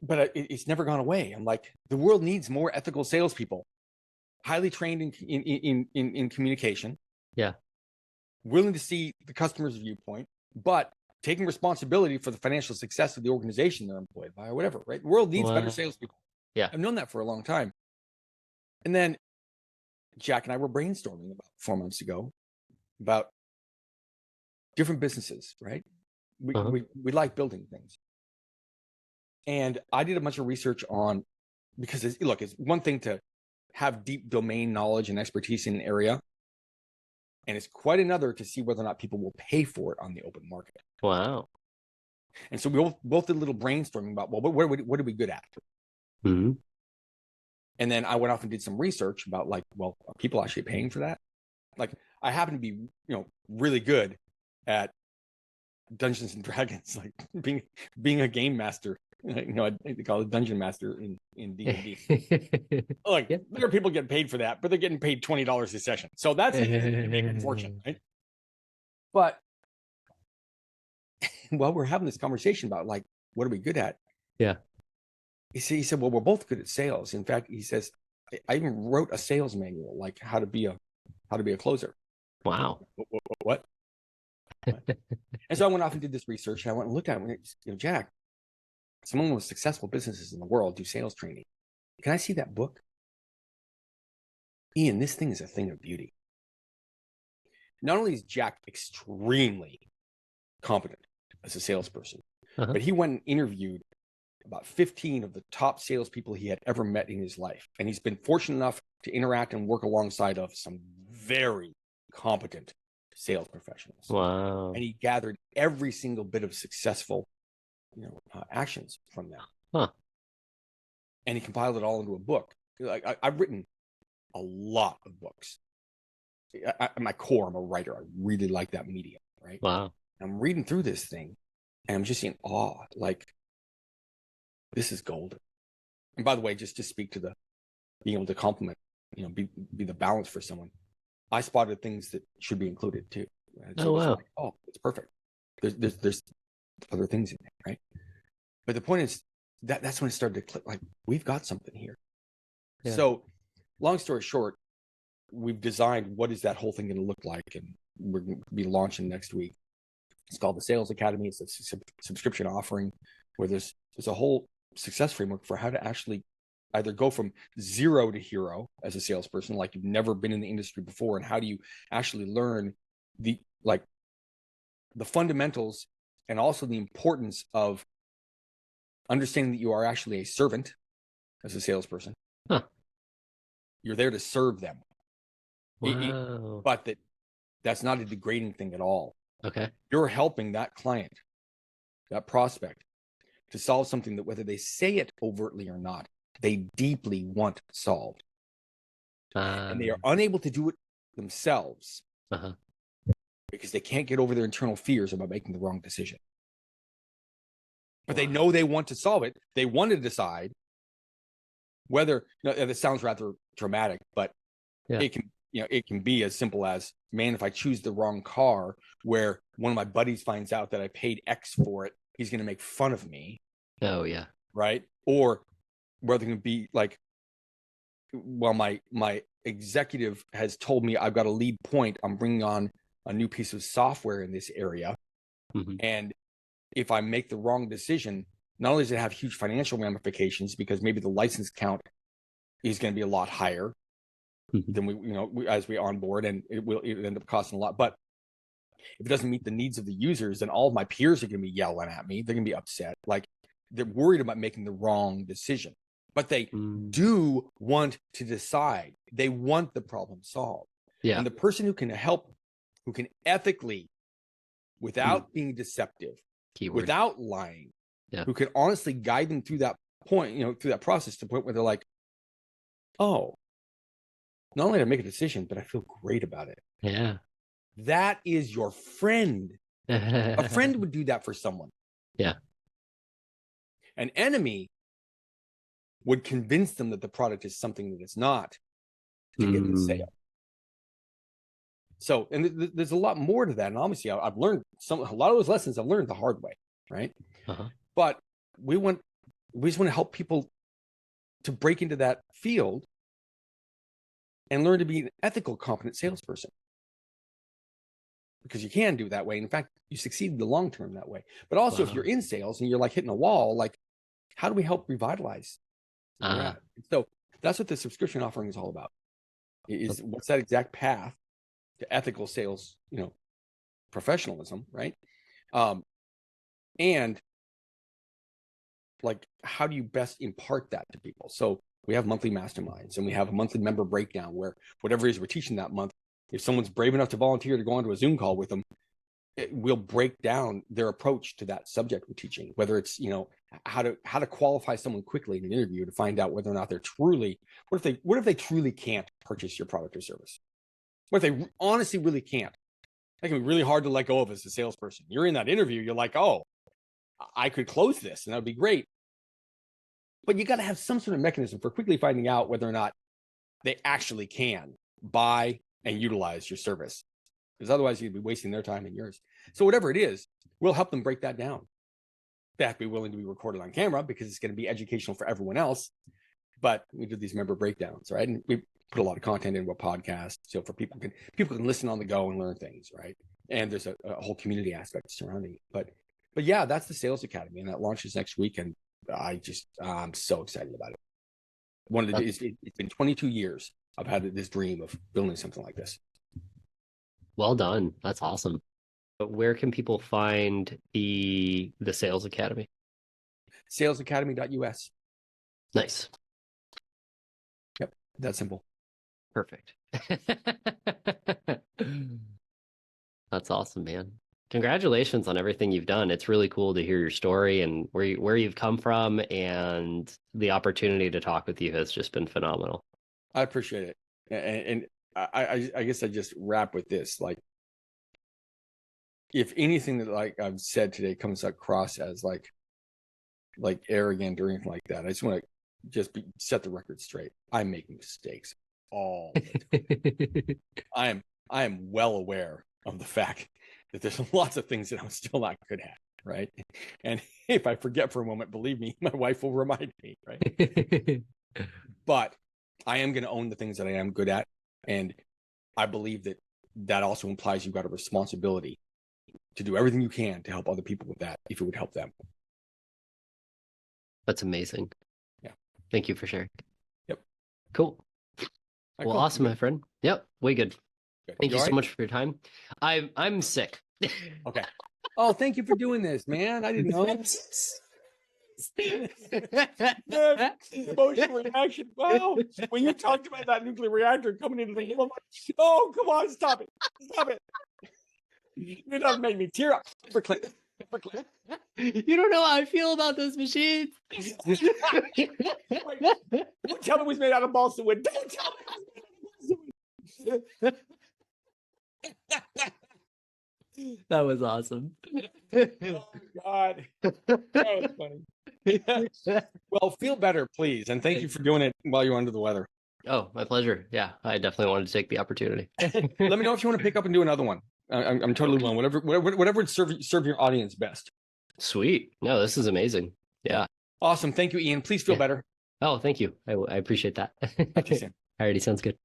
But it's never gone away. I'm like, the world needs more ethical salespeople, highly trained in communication. Yeah. Willing to see the customer's viewpoint, but taking responsibility for the financial success of the organization they're employed by, or whatever, right? The world needs better salespeople. Yeah. I've known that for a long time. And then Jack and I were brainstorming about 4 months ago about different businesses, right? We like building things. And I did a bunch of research on, because it's one thing to have deep domain knowledge and expertise in an area, and it's quite another to see whether or not people will pay for it on the open market. Wow. And so we both did a little brainstorming about, well, what are we good at? Mm-hmm. And then I went off and did some research about, like, well, are people actually paying for that? Like, I happen to be, really good at Dungeons and Dragons, like being a game master They call it dungeon master in D&D. Look, there are people getting paid for that, but they're getting paid $20 a session. So that's easy to make a fortune, right? But while we're having this conversation about like, what are we good at? Yeah. He said, well, we're both good at sales. In fact, he says, I even wrote a sales manual, like how to be a closer. Wow. What? And so I went off and did this research, and I went and looked at it. Jack, some of the most successful businesses in the world do sales training. Can I see that book? Ian, this thing is a thing of beauty. Not only is Jack extremely competent as a salesperson, but he went and interviewed about 15 of the top salespeople he had ever met in his life. And he's been fortunate enough to interact and work alongside of some very competent sales professionals. Wow. And he gathered every single bit of successful, actions from them. Huh. And he compiled it all into a book. Like I've written a lot of books. At my core, I'm a writer. I really like that medium, right? Wow. I'm reading through this thing, and I'm just in awe. Like, this is golden. And by the way, just to speak to the being able to compliment, be the balance for someone. I spotted things that should be included too. Right? So wow. Like, it's perfect. There's other things in there, right? But the point is that's when it started to click. Like, we've got something here. Yeah. So, long story short, we've designed what is that whole thing going to look like, and we're going to be launching next week. It's called the Sales Academy. It's a subscription offering where there's a whole success framework for how to actually either go from zero to hero as a salesperson, like you've never been in the industry before, and how do you actually learn the fundamentals and also the importance of understanding that you are actually a servant as a salesperson. Huh. You're there to serve them. Wow. But that's not a degrading thing at all. Okay. You're helping that client, that prospect, to solve something that, whether they say it overtly or not, they deeply want solved. And they are unable to do it themselves because they can't get over their internal fears about making the wrong decision. But they know they want to solve it. They want to decide whether, this sounds rather dramatic, but it can be as simple as, man, if I choose the wrong car, where one of my buddies finds out that I paid X for it, he's going to make fun of me. Oh, yeah. Right? Or where they're going to be like, well, my executive has told me I've got a lead point. I'm bringing on a new piece of software in this area. And if I make the wrong decision, not only does it have huge financial ramifications, because maybe the license count is going to be a lot higher than we as we onboard, and it end up costing a lot. But if it doesn't meet the needs of the users, then all of my peers are going to be yelling at me. They're going to be upset. Like, they're worried about making the wrong decision, but they do want to decide. They want the problem solved. Yeah. And the person who can help, who can ethically, without being deceptive, without lying, who can honestly guide them through that point, through that process, to the point where they're like, oh, not only did I make a decision, but I feel great about it. Yeah. That is your friend. A friend would do that for someone. Yeah. An enemy would convince them that the product is something that it's not to get the sale. So, and there's a lot more to that. And obviously, I've learned a lot of those lessons I've learned the hard way, right? But we just want to help people to break into that field and learn to be an ethical, competent salesperson. Because you can do it that way. In fact, you succeed in the long term that way. But also, if you're in sales and you're like hitting a wall, like, how do we help revitalize? So that's what the subscription offering is all about. Is what's that exact path to ethical sales, professionalism, right? And like, how do you best impart that to people? So we have monthly masterminds, and we have a monthly member breakdown where whatever it is we're teaching that month, if someone's brave enough to volunteer to go onto a Zoom call with them, we'll break down their approach to that subject we're teaching, whether it's, how to qualify someone quickly in an interview to find out whether or not they're truly, what if they truly can't purchase your product or service? What if they honestly really can't? That can be really hard to let go of as a salesperson. You're in that interview, you're like, oh, I could close this and that would be great. But you got to have some sort of mechanism for quickly finding out whether or not they actually can buy and utilize your service, because otherwise you'd be wasting their time and yours. So whatever it is, we'll help them break that down. They have to be willing to be recorded on camera because it's going to be educational for everyone else. But we do these member breakdowns, right? And we put a lot of content into a podcast, so for people can listen on the go and learn things, right? And there's a whole community aspect surrounding it. But yeah, that's the Sales Academy, and that launches next week, and I'm so excited about it. It's been 22 years I've had this dream of building something like this. Well done. That's awesome. But where can people find the Sales Academy? Salesacademy.us. Nice. Yep, that's simple. Perfect. That's awesome, man. Congratulations on everything you've done. It's really cool to hear your story and where you've come from, and the opportunity to talk with you has just been phenomenal. I appreciate it. And I guess I just wrap with this. Like, if anything that like I've said today comes across as like arrogant or anything like that, I just want to set the record straight. I make mistakes all the time. I am well aware of the fact that there's lots of things that I'm still not good at, right? And if I forget for a moment, believe me, my wife will remind me, right? But I am going to own the things that I am good at, and I believe that also implies you've got a responsibility to do everything you can to help other people with that, if it would help them. That's amazing. Yeah. Thank you for sharing. Yep. Cool. Well, cool. Awesome, my friend. Yep. Way good. Thank you so much for your time. I'm sick. Okay. Oh, thank you for doing this, man. I didn't know. Emotional reaction. Wow. When you talked about that nuclear reactor coming into the game, I'm like, oh, come on, stop it. Stop it. It doesn't make me tear up. You don't know how I feel about those machines. Wait, don't tell me it was made out of balsa wood. Don't tell me. That was awesome. Oh, God. That was funny. Well, feel better, please. And thank you for doing it while you're under the weather. Oh, my pleasure. Yeah, I definitely wanted to take the opportunity. Let me know if you want to pick up and do another one. I'm totally willing. Whatever would serve your audience best. Sweet. No, this is amazing. Yeah. Awesome. Thank you, Ian. Please feel better. Oh, thank you. I appreciate that. Alrighty, sounds good.